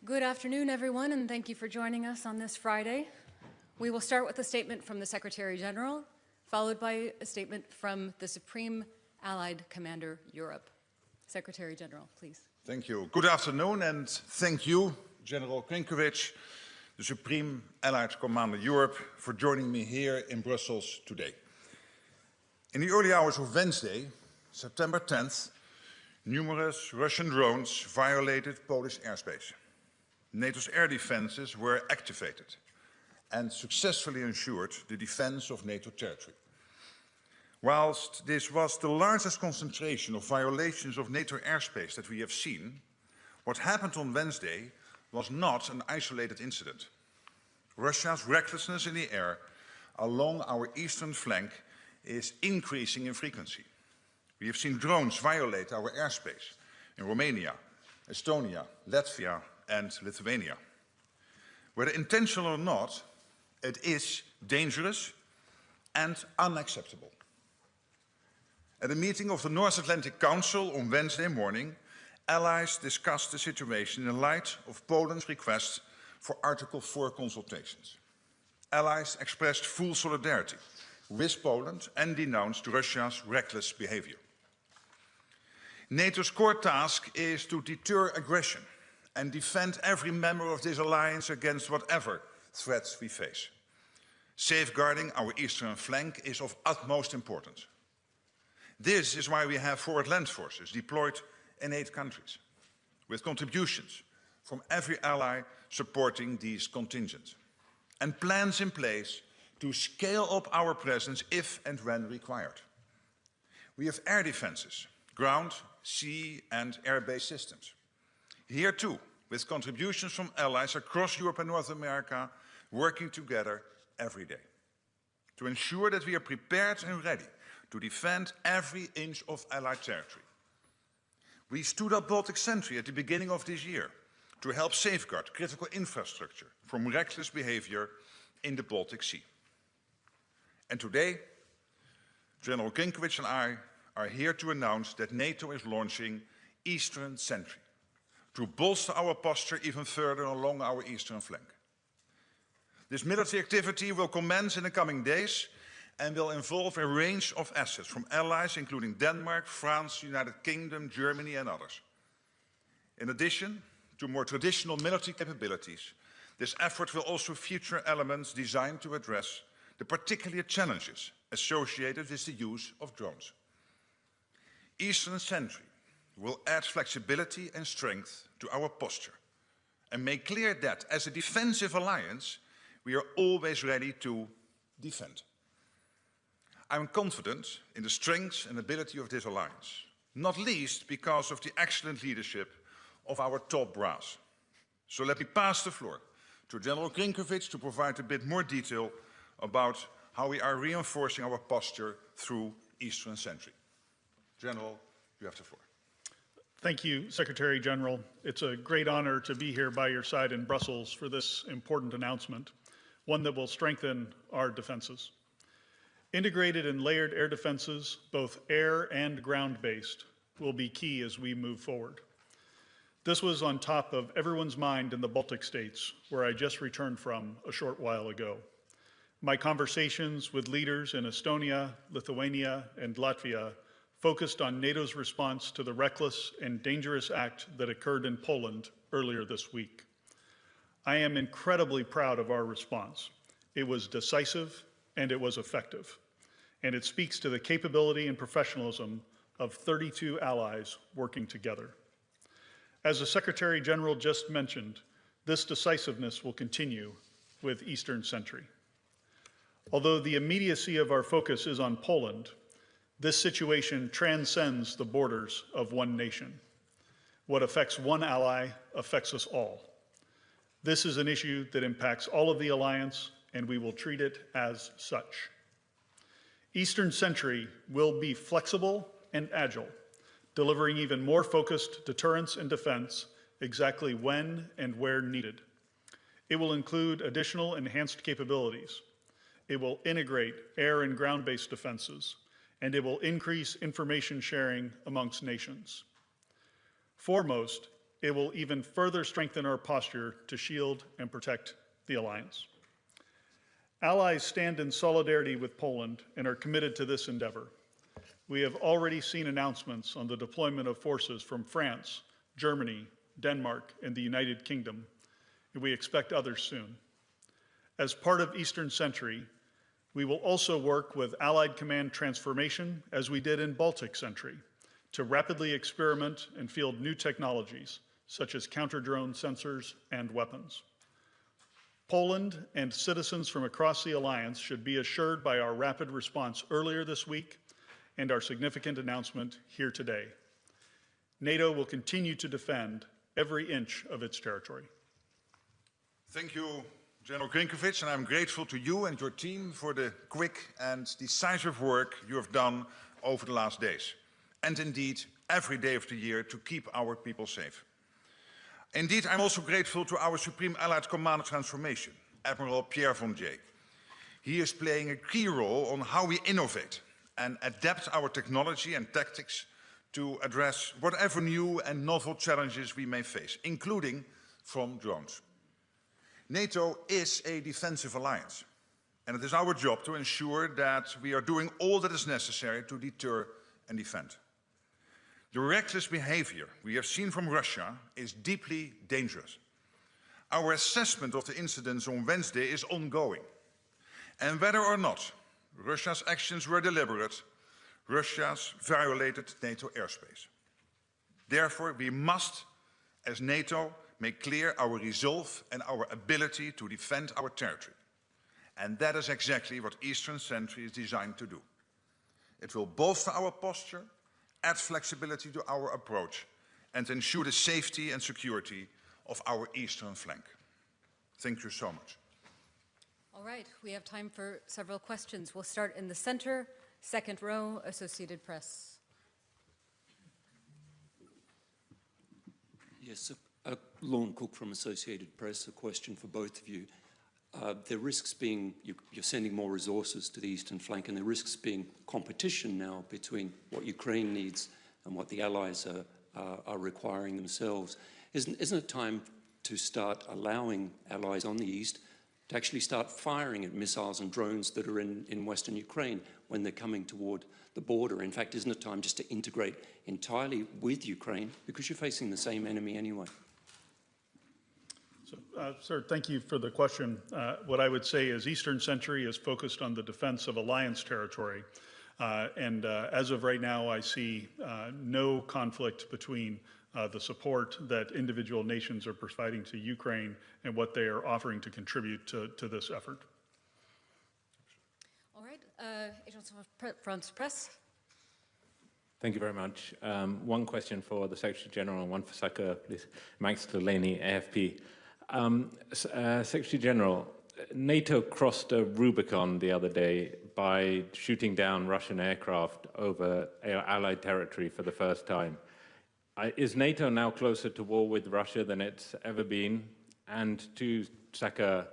Good afternoon, everyone, and thank you for joining us on this Friday. We will start with a statement from the Secretary General, followed by a statement from the Supreme Allied Commander Europe. Secretary General, please. Thank you. Good afternoon, and thank you, General Krinkowicz, the Supreme Allied Commander Europe, for joining me here in Brussels today. In the early hours of Wednesday, September 10th, numerous Russian drones violated Polish airspace. NATO's air defenses were activated and successfully ensured the defense of NATO territory. Whilst this was the largest concentration of violations of NATO airspace that we have seen, what happened on Wednesday was not an isolated incident. Russia's recklessness in the air along our eastern flank is increasing in frequency. We have seen drones violate our airspace in Romania, Estonia, Latvia, and Lithuania. Whether intentional or not, it is dangerous and unacceptable. At a meeting of the North Atlantic Council on Wednesday morning, allies discussed the situation in light of Poland's request for Article 4 consultations. Allies expressed full solidarity with Poland and denounced Russia's reckless behavior. NATO's core task is to deter aggression and defend every member of this alliance against whatever threats we face. Safeguarding our eastern flank is of utmost importance. This is why we have forward land forces deployed in 8 countries, with contributions from every ally supporting these contingents, and plans in place to scale up our presence if and when required. We have air defenses, ground, sea and air-based systems. Here too, with contributions from allies across Europe and North America working together every day to ensure that we are prepared and ready to defend every inch of Allied territory. We stood up Baltic Sentry at the beginning of this year to help safeguard critical infrastructure from reckless behavior in the Baltic Sea. And today, General Krinkowicz and I are here to announce that NATO is launching Eastern Sentry to bolster our posture even further along our eastern flank. This military activity will commence in the coming days and will involve a range of assets from allies including Denmark, France, United Kingdom, Germany and others. In addition to more traditional military capabilities, this effort will also feature elements designed to address the particular challenges associated with the use of drones. Eastern Sentry will add flexibility and strength to our posture and make clear that as a defensive alliance, we are always ready to defend. I am confident in the strength and ability of this alliance, not least because of the excellent leadership of our top brass. So let me pass the floor to General Krinkowicz to provide a bit more detail about how we are reinforcing our posture through Eastern Sentry. General, you have the floor. Thank you, Secretary General. It's a great honor to be here by your side in Brussels for this important announcement, one that will strengthen our defenses. Integrated and layered air defenses, both air and ground-based, will be key as we move forward. This was on top of everyone's mind in the Baltic states, where I just returned from a short while ago. My conversations with leaders in Estonia, Lithuania, and Latvia focused on NATO's response to the reckless and dangerous act that occurred in Poland earlier this week. I am incredibly proud of our response. It was decisive and it was effective, and it speaks to the capability and professionalism of 32 allies working together. As the Secretary General just mentioned, this decisiveness will continue with Eastern Sentry. Although the immediacy of our focus is on Poland, this situation transcends the borders of one nation. What affects one ally affects us all. This is an issue that impacts all of the alliance, and we will treat it as such. Eastern Sentry will be flexible and agile, delivering even more focused deterrence and defense exactly when and where needed. It will include additional enhanced capabilities. It will integrate air and ground-based defenses, and it will increase information sharing amongst nations. Foremost, it will even further strengthen our posture to shield and protect the alliance. Allies stand in solidarity with Poland and are committed to this endeavor. We have already seen announcements on the deployment of forces from France, Germany, Denmark, and the United Kingdom, and we expect others soon. As part of Eastern Sentry, we will also work with Allied Command Transformation, as we did in Baltic Sentry, to rapidly experiment and field new technologies, such as counter-drone sensors and weapons. Poland and citizens from across the alliance should be assured by our rapid response earlier this week and our significant announcement here today. NATO will continue to defend every inch of its territory. Thank you, General Grinkovich, and I'm grateful to you and your team for the quick and decisive work you have done over the last days, and indeed every day of the year, to keep our people safe. Indeed, I'm also grateful to our Supreme Allied Commander Transformation, Admiral Pierre von Jay. He is playing a key role on how we innovate and adapt our technology and tactics to address whatever new and novel challenges we may face, including from drones. NATO is a defensive alliance, and it is our job to ensure that we are doing all that is necessary to deter and defend. The reckless behavior we have seen from Russia is deeply dangerous. Our assessment of the incidents on Wednesday is ongoing, and whether or not Russia's actions were deliberate, Russia's violated NATO airspace. Therefore, we must, as NATO, make clear our resolve and our ability to defend our territory. And that is exactly what Eastern Sentry is designed to do. It will bolster our posture, add flexibility to our approach, and ensure the safety and security of our eastern flank. Thank you so much. All right, we have time for several questions. We'll start in the center, second row, Associated Press. Yes, Lorne Cook from Associated Press, a question for both of you. There risks being, you're sending more resources to the eastern flank, and there risks being competition now between what Ukraine needs and what the allies are requiring themselves. Isn't it time to start allowing allies on the east to actually start firing at missiles and drones that are in western Ukraine when they're coming toward the border? In fact, isn't it time just to integrate entirely with Ukraine, because you're facing the same enemy anyway? Sir, thank you for the question. What I would say is Eastern Sentry is focused on the defense of alliance territory. As of right now, I see no conflict between the support that individual nations are providing to Ukraine and what they are offering to contribute to this effort. All right, Agence France Presse. Thank you very much. One question for the Secretary General and one for Saka, please. Max Delaney, AFP. Secretary General, NATO crossed a Rubicon the other day by shooting down Russian aircraft over Allied territory for the first time. Is NATO now closer to war with Russia than it's ever been? And to Saka,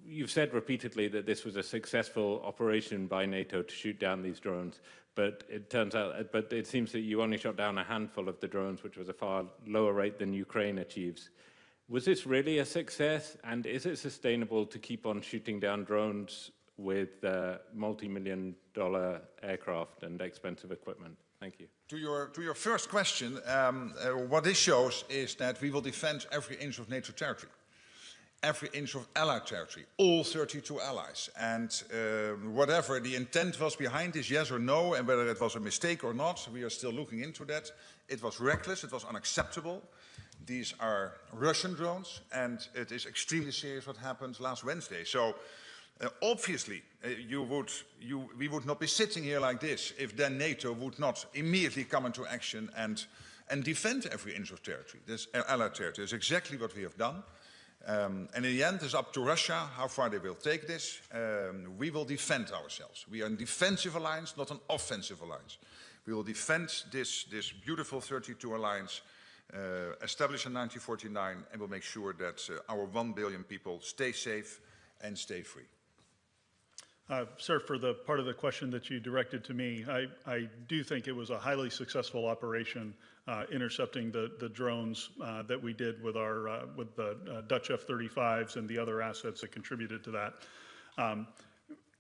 you've said repeatedly that this was a successful operation by NATO to shoot down these drones, but it seems that you only shot down a handful of the drones, which was a far lower rate than Ukraine achieves. Was this really a success, and is it sustainable to keep on shooting down drones with multi-million-dollar aircraft and expensive equipment? Thank you. To your first question, what this shows is that we will defend every inch of NATO territory, every inch of Allied territory, all 32 allies. And whatever the intent was behind this, yes or no, and whether it was a mistake or not, we are still looking into that. It was reckless, it was unacceptable. These are Russian drones, and it is extremely serious what happened last Wednesday. So obviously, we would not be sitting here like this if then NATO would not immediately come into action and defend every inch of territory. This Allied territory is exactly what we have done. And in the end, it's up to Russia how far they will take this. We will defend ourselves. We are a defensive alliance, not an offensive alliance. We will defend this beautiful 32 alliance established in 1949, and we'll make sure that our 1 billion people stay safe and stay free. Sir, for the part of the question that you directed to me, I do think it was a highly successful operation intercepting the drones that we did with the Dutch F-35s and the other assets that contributed to that.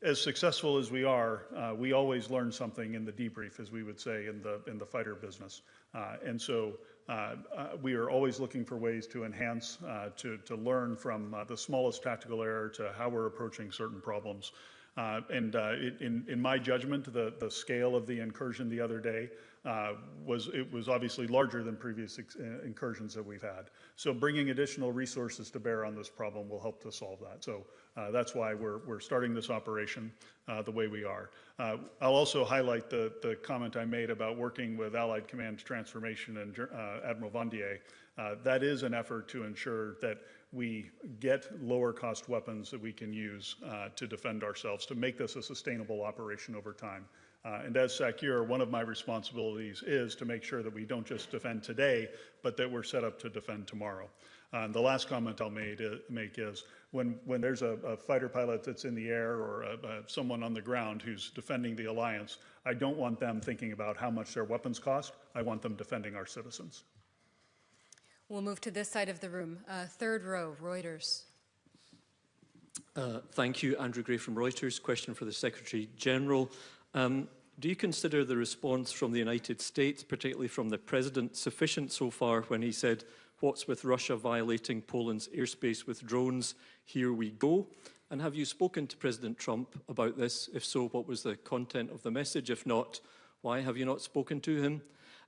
As successful as we are, we always learn something in the debrief, as we would say in the fighter business. And so we are always looking for ways to enhance, to learn from the smallest tactical error to how we're approaching certain problems. In my judgment, the scale of the incursion the other day was obviously larger than previous incursions that we've had. So bringing additional resources to bear on this problem will help to solve that. So that's why we're starting this operation the way we are. I'll also highlight the comment I made about working with Allied Command Transformation and Admiral Vandier. That is an effort to ensure that we get lower cost weapons that we can use to defend ourselves, to make this a sustainable operation over time. And as SACEUR, one of my responsibilities is to make sure that we don't just defend today, but that we're set up to defend tomorrow. And the last comment I'll make is when there's a fighter pilot that's in the air or someone on the ground who's defending the alliance, I don't want them thinking about how much their weapons cost. I want them defending our citizens. We'll move to this side of the room. Third row, Reuters. Thank you. Andrew Gray from Reuters. Question for the Secretary General. Do you consider the response from the United States, particularly from the President, sufficient so far when he said, "What's with Russia violating Poland's airspace with drones? Here we go." And have you spoken to President Trump about this? If so, what was the content of the message? If not, why have you not spoken to him?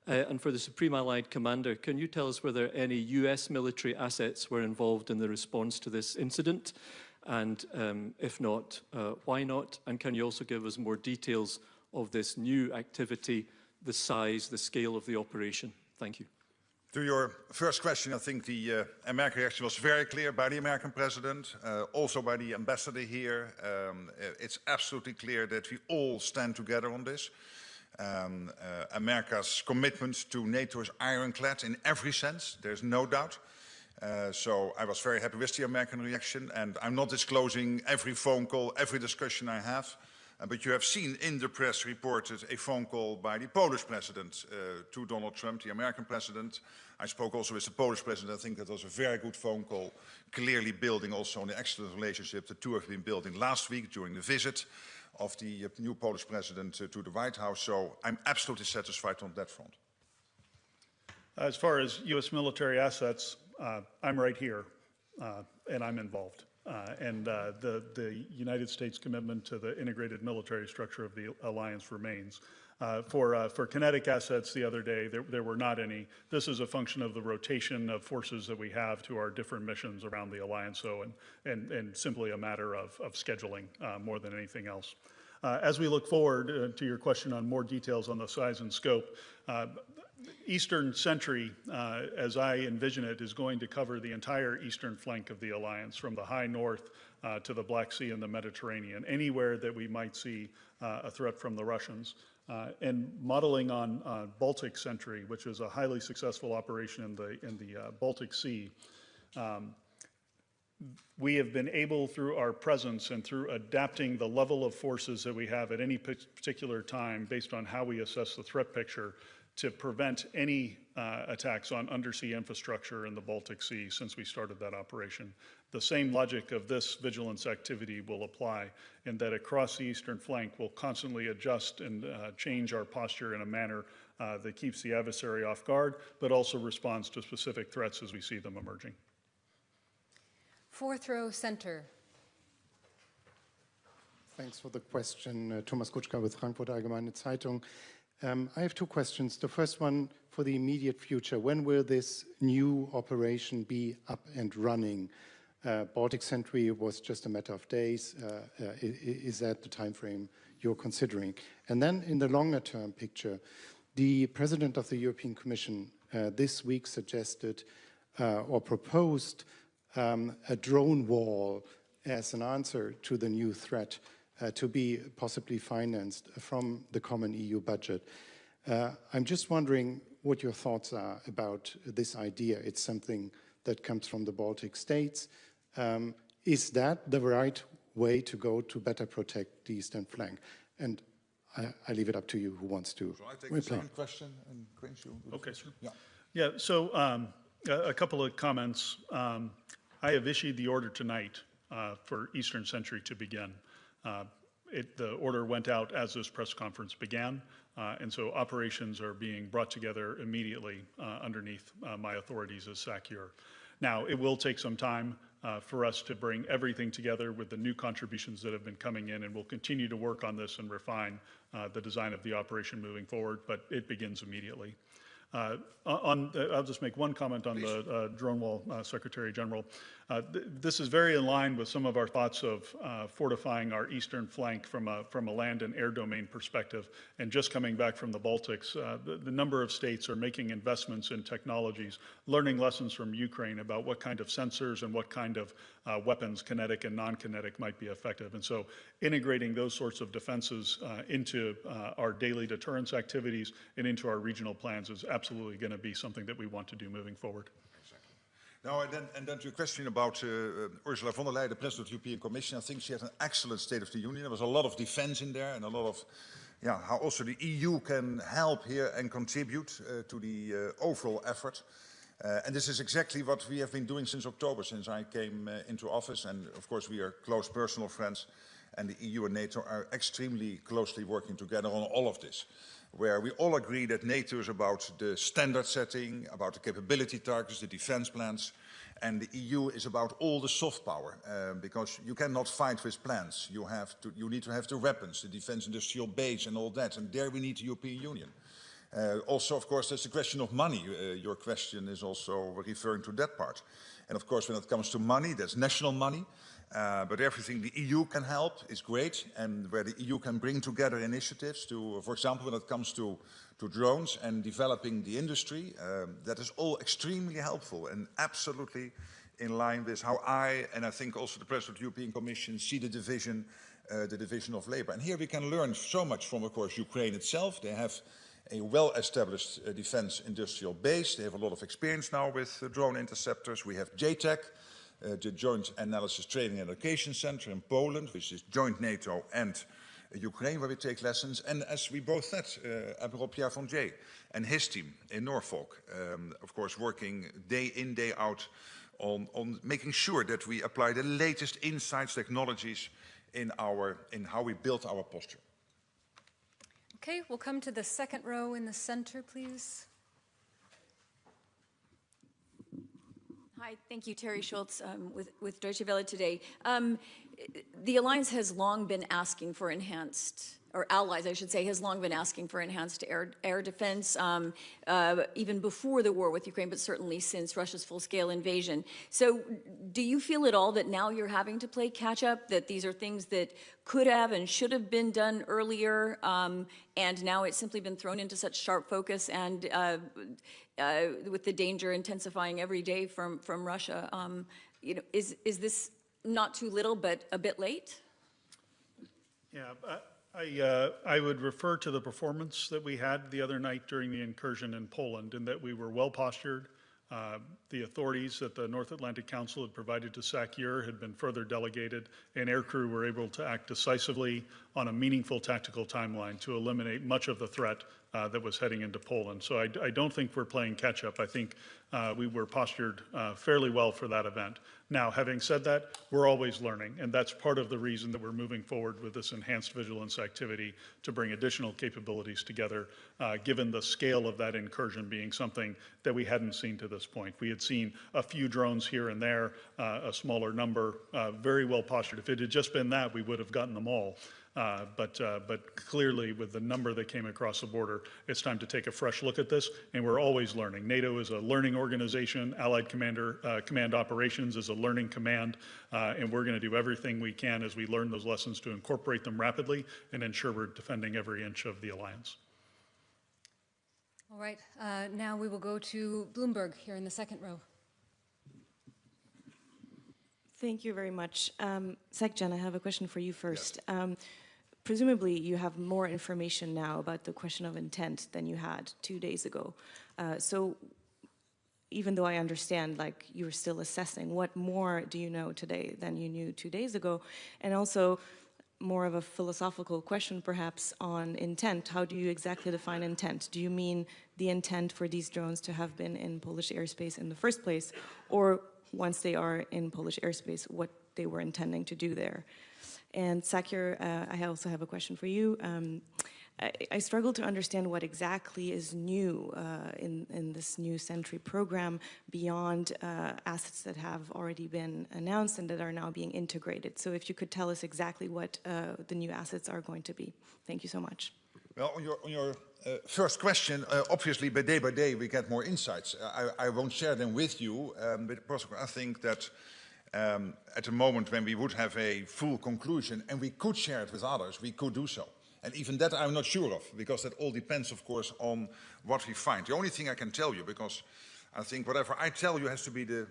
And for the Supreme Allied Commander, can you tell us whether any US military assets were involved in the response to this incident? And if not, why not? And can you also give us more details of this new activity, the size, the scale of the operation? Thank you. To your first question, I think the American reaction was very clear by the American president, also by the ambassador here. It's absolutely clear that we all stand together on this. America's commitment to NATO is ironclad in every sense, there's no doubt. So I was very happy with the American reaction, and I'm not disclosing every phone call, every discussion I have. But you have seen in the press reported a phone call by the Polish president to Donald Trump, the American president. I spoke also with the Polish president. I think that was a very good phone call, clearly building also on the excellent relationship the two have been building last week during the visit of the new Polish president to the White House. So I'm absolutely satisfied on that front. As far as U.S. military assets, I'm right here, and I'm involved. The United States commitment to the integrated military structure of the alliance remains. For kinetic assets the other day, there were not any. This is a function of the rotation of forces that we have to our different missions around the alliance, and simply a matter of scheduling more than anything else. As we look forward to your question on more details on the size and scope, Eastern Sentry, as I envision it, is going to cover the entire eastern flank of the alliance, from the high north to the Black Sea and the Mediterranean, anywhere that we might see a threat from the Russians. And modeling on Baltic Sentry, which is a highly successful operation in the Baltic Sea, we have been able, through our presence and through adapting the level of forces that we have at any particular time based on how we assess the threat picture, to prevent any attacks on undersea infrastructure in the Baltic Sea since we started that operation. The same logic of this vigilance activity will apply, in that across the eastern flank we'll constantly adjust and change our posture in a manner that keeps the adversary off guard, but also responds to specific threats as we see them emerging. Fourth row center. Thanks for the question. Thomas Kutschka with Frankfurt Allgemeine Zeitung. I have two questions. The first one, for the immediate future, when will this new operation be up and running? Baltic Sentry was just a matter of days. Is that the time frame you're considering? And then in the longer term picture, the President of the European Commission this week suggested or proposed a drone wall as an answer to the new threat, to be possibly financed from the common EU budget. I'm just wondering what your thoughts are about this idea. It's something that comes from the Baltic states. Is that the right way to go to better protect the eastern flank? And I leave it up to you who wants to So I take reply. the second question and Grace, you do the Okay, first? sure. Yeah. Yeah, so a couple of comments. I have issued the order tonight for Eastern Century to begin. The order went out as this press conference began, and so operations are being brought together immediately underneath my authorities as SACEUR. Now, it will take some time for us to bring everything together with the new contributions that have been coming in, and we'll continue to work on this and refine the design of the operation moving forward, but it begins immediately. I'll just make one comment on the drone wall, Secretary General. This is very in line with some of our thoughts of fortifying our eastern flank from a land and air domain perspective. And just coming back from the Baltics, the number of states are making investments in technologies, learning lessons from Ukraine about what kind of sensors and what kind of weapons, kinetic and non-kinetic, might be effective. And so integrating those sorts of defenses into our daily deterrence activities and into our regional plans is absolutely going to be something that we want to do moving forward. Exactly. Now, and then to your question about Ursula von der Leyen, the President of the European Commission, I think she had an excellent State of the Union. There was a lot of defense in there and a lot of how also the EU can help here and contribute to the overall effort. And this is exactly what we have been doing since October, since I came into office. And of course, we are close personal friends, and the EU and NATO are extremely closely working together on all of this, where we all agree that NATO is about the standard setting, about the capability targets, the defense plans, and the EU is about all the soft power, because you cannot fight with plans. You need to have the weapons, the defense industrial base and all that, and there we need the European Union. Also, of course, there's the question of money. Your question is also referring to that part. And of course, when it comes to money, there's national money. But everything the EU can help is great, and where the EU can bring together initiatives to, for example, when it comes to drones and developing the industry, that is all extremely helpful and absolutely in line with how I, and I think also the President of the European Commission, see the division of labor. And here we can learn so much from, of course, Ukraine itself. They have a well-established defense industrial base. They have a lot of experience now with drone interceptors. We have JTAC, the Joint Analysis Training and Education Center in Poland, which is joint NATO and Ukraine, where we take lessons. And as we both said, Admiral Pierre von Jay and his team in Norfolk, of course, working day in, day out on making sure that we apply the latest insights, technologies in how we build our posture. Okay, we'll come to the second row in the center, please. Hi, thank you, Terry Schultz with Deutsche Welle today. The Alliance has long been asking for enhanced, or allies, I should say, has long been asking for enhanced air defense, even before the war with Ukraine, but certainly since Russia's full-scale invasion. So do you feel at all that now you're having to play catch-up, that these are things that could have and should have been done earlier, and now it's simply been thrown into such sharp focus, and with the danger intensifying every day from Russia, is this not too little, but a bit late? Yeah, I would refer to the performance that we had the other night during the incursion in Poland, in that we were well postured. The authorities that the North Atlantic Council had provided to SACEUR had been further delegated, and aircrew were able to act decisively on a meaningful tactical timeline to eliminate much of the threat that was heading into Poland. So I don't think we're playing catch up. I think we were postured fairly well for that event. Now, having said that, we're always learning, and that's part of the reason that we're moving forward with this enhanced vigilance activity to bring additional capabilities together, given the scale of that incursion being something that we hadn't seen to this point. We had seen a few drones here and there, a smaller number, very well postured. If it had just been that, we would have gotten them all. But clearly, with the number that came across the border, it's time to take a fresh look at this, and we're always learning. NATO is a learning organization. Allied Command Operations is a learning command, and we're going to do everything we can as we learn those lessons to incorporate them rapidly and ensure we're defending every inch of the alliance. All right, now we will go to Bloomberg here in the second row. Thank you very much. Jen, I have a question for you first. Yes. Presumably, you have more information now about the question of intent than you had 2 days ago. So even though I understand, like, you're still assessing, what more do you know today than you knew 2 days ago? And also, more of a philosophical question perhaps on intent. How do you exactly define intent? Do you mean the intent for these drones to have been in Polish airspace in the first place, or once they are in Polish airspace, what they were intending to do there? And Sakir, I also have a question for you. I struggle to understand what exactly is new in this new Sentry program beyond assets that have already been announced and that are now being integrated. So if you could tell us exactly what the new assets are going to be. Thank you so much. Well, on your first question, obviously by day we get more insights. I won't share them with you, but I think that at the moment when we would have a full conclusion and we could share it with others, we could do so. And even that I'm not sure of, because that all depends, of course, on what we find. The only thing I can tell you, because I think whatever I tell you has to be the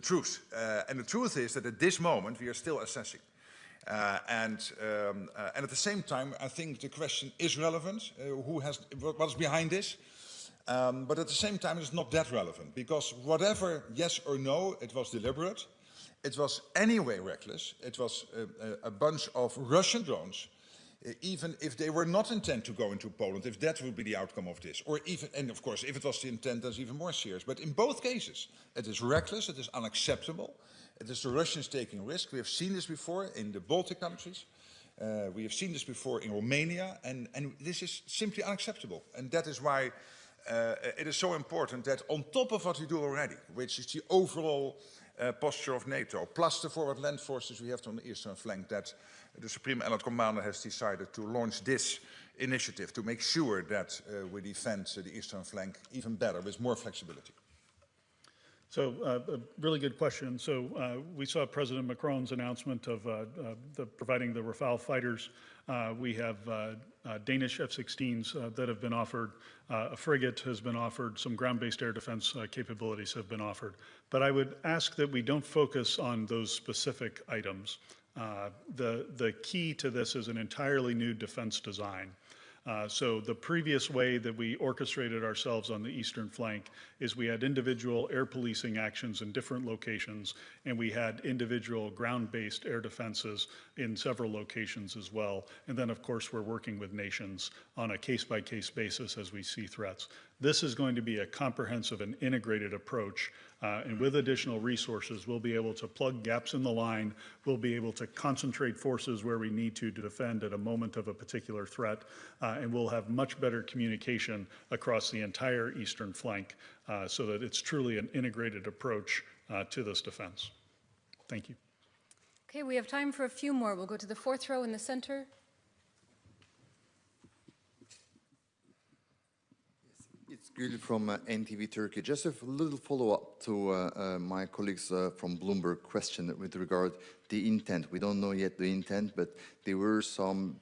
truth. And the truth is that at this moment we are still assessing. And at the same time, I think the question is relevant. What's behind this? But at the same time, it's not that relevant, because whatever, yes or no, it was deliberate. It was anyway reckless. It was a bunch of Russian drones. Even if they were not intent to go into Poland, if that would be the outcome of this, or even, and of course, if it was the intent, that's even more serious. But in both cases, it is reckless, it is unacceptable, it is the Russians taking risk. We have seen this before in the Baltic countries, we have seen this before in Romania, and this is simply unacceptable. And that is why it is so important that on top of what we do already, which is the overall posture of NATO, plus the forward land forces we have on the eastern flank, that the Supreme Allied Commander has decided to launch this initiative to make sure that we defend the eastern flank even better with more flexibility. So a really good question. So we saw President Macron's announcement of providing the Rafale fighters. We have Danish F-16s that have been offered. A frigate has been offered. Some ground-based air defense capabilities have been offered. But I would ask that we don't focus on those specific items. The key to this is an entirely new defense design. So the previous way that we orchestrated ourselves on the eastern flank is we had individual air policing actions in different locations, and we had individual ground-based air defenses in several locations as well. And then, of course, we're working with nations on a case-by-case basis as we see threats. This is going to be a comprehensive and integrated approach, and with additional resources, we'll be able to plug gaps in the line, we'll be able to concentrate forces where we need to defend at a moment of a particular threat, and we'll have much better communication across the entire eastern flank so that it's truly an integrated approach to this defense. Thank you. Okay, we have time for a few more. We'll go to the fourth row in the center. It's Gül from NTV Turkey. Just a little follow-up to my colleagues from Bloomberg question with regard the intent. We don't know yet the intent, but there were some,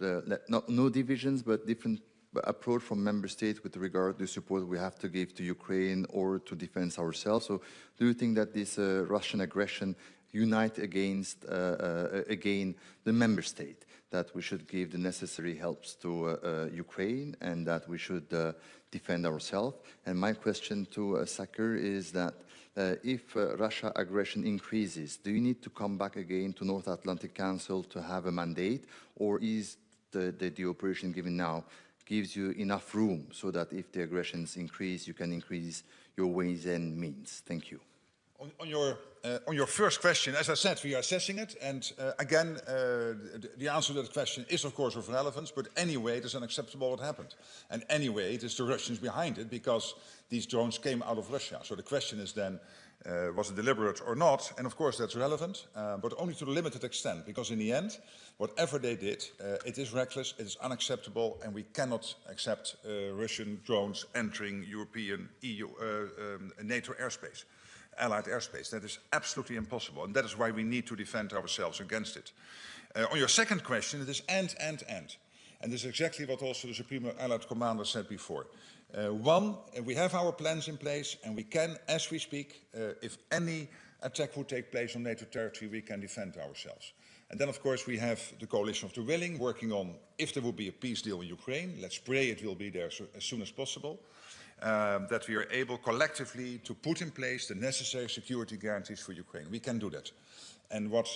no divisions, but different approach from member states with regard to support we have to give to Ukraine or to defend ourselves. So do you think that this Russian aggression unite against, again, the member state, that we should give the necessary helps to Ukraine and that we should defend ourselves? And my question to Sakir is that if Russia aggression increases, do you need to come back again to North Atlantic Council to have a mandate, or is the operation given now gives you enough room so that if the aggressions increase, you can increase your ways and means? Thank you. On your first question, as I said, we are assessing it, and again, the answer to that question is of course of relevance, but anyway, it is unacceptable what happened. And anyway, it is the Russians behind it, because these drones came out of Russia. So the question is then, was it deliberate or not? And of course that's relevant, but only to a limited extent, because in the end, whatever they did, it is reckless, it is unacceptable, and we cannot accept Russian drones entering European, EU, NATO airspace. Allied airspace. That is absolutely impossible, and that is why we need to defend ourselves against it. On your second question, it is and. And this is exactly what also the Supreme Allied Commander said before. One, we have our plans in place, and we can, as we speak, if any attack would take place on NATO territory, we can defend ourselves. And then, of course, we have the coalition of the willing working on if there will be a peace deal in Ukraine. Let's pray it will be there as soon as possible. that we are able collectively to put in place the necessary security guarantees for Ukraine. We can do that. And what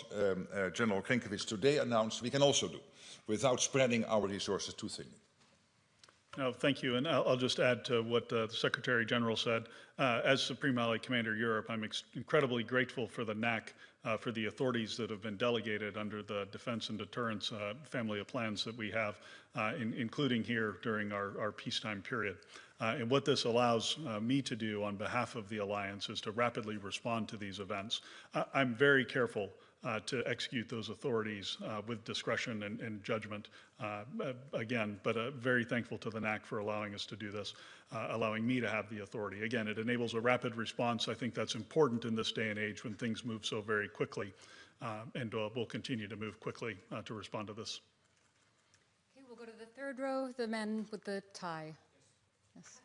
General Krinkevich today announced, we can also do, without spreading our resources too thinly. No, thank you. And I'll just add to what the Secretary General said. As Supreme Allied Commander Europe, I'm incredibly grateful for the NAC, for the authorities that have been delegated under the Defense and Deterrence family of plans that we have, including here during our peacetime period. And what this allows me to do on behalf of the alliance is to rapidly respond to these events. I'm very careful to execute those authorities with discretion and judgment, again, but very thankful to the NAC for allowing us to do this, allowing me to have the authority. Again, it enables a rapid response. I think that's important in this day and age when things move so very quickly, and we'll continue to move quickly to respond to this. Okay, we'll go to the third row, the man with the tie. Yes.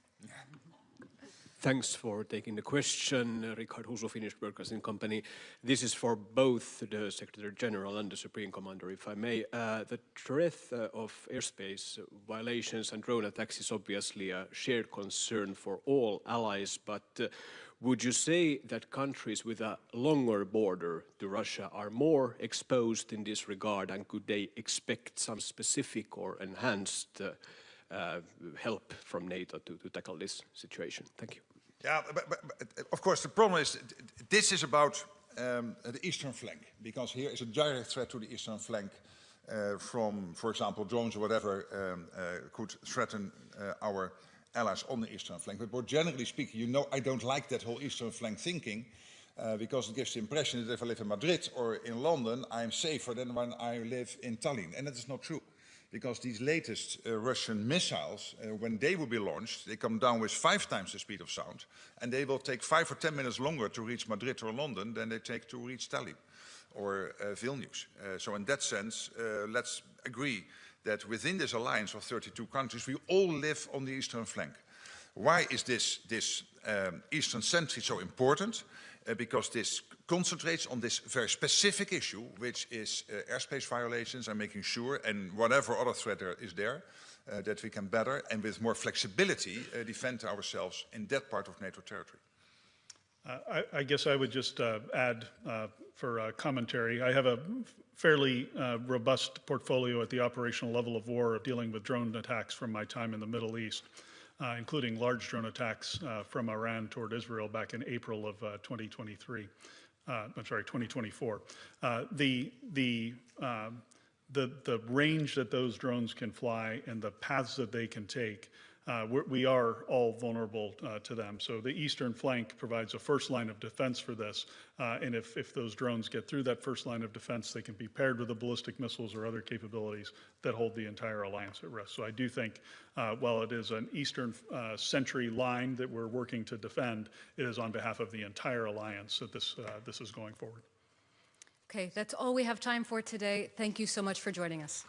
Thanks for taking the question, Richard Husu, Finnish Broadcasting Company. This is for both the Secretary General and the Supreme Commander, if I may. The threat of airspace violations and drone attacks is obviously a shared concern for all allies, but would you say that countries with a longer border to Russia are more exposed in this regard, and could they expect some specific or enhanced help from NATO to tackle this situation? Thank you. Yeah, but of course the problem is this is about the eastern flank, because here is a direct threat to the eastern flank from, for example, drones or whatever could threaten our allies on the eastern flank. But more generally speaking, you know, I don't like that whole eastern flank thinking because it gives the impression that if I live in Madrid or in London, I'm safer than when I live in Tallinn. And that is not true. Because these latest Russian missiles, when they will be launched, they come down with 5 times the speed of sound, and they will take 5 or 10 minutes longer to reach Madrid or London than they take to reach Tallinn or Vilnius. So in that sense, let's agree that within this alliance of 32 countries, we all live on the eastern flank. Why is this eastern sentry so important? Because this concentrates on this very specific issue, which is airspace violations, and making sure, and whatever other threat there is there, that we can better and with more flexibility defend ourselves in that part of NATO territory. I guess I would just add for commentary, I have a fairly robust portfolio at the operational level of war of dealing with drone attacks from my time in the Middle East. Including large drone attacks from Iran toward Israel back in April of 2023. I'm sorry, 2024. The range that those drones can fly and the paths that they can take, we are all vulnerable to them. So the eastern flank provides a first line of defense for this. And if those drones get through that first line of defense, they can be paired with the ballistic missiles or other capabilities that hold the entire alliance at risk. So I do think while it is an eastern sentry line that we're working to defend, it is on behalf of the entire alliance that this is going forward. Okay, that's all we have time for today. Thank you so much for joining us.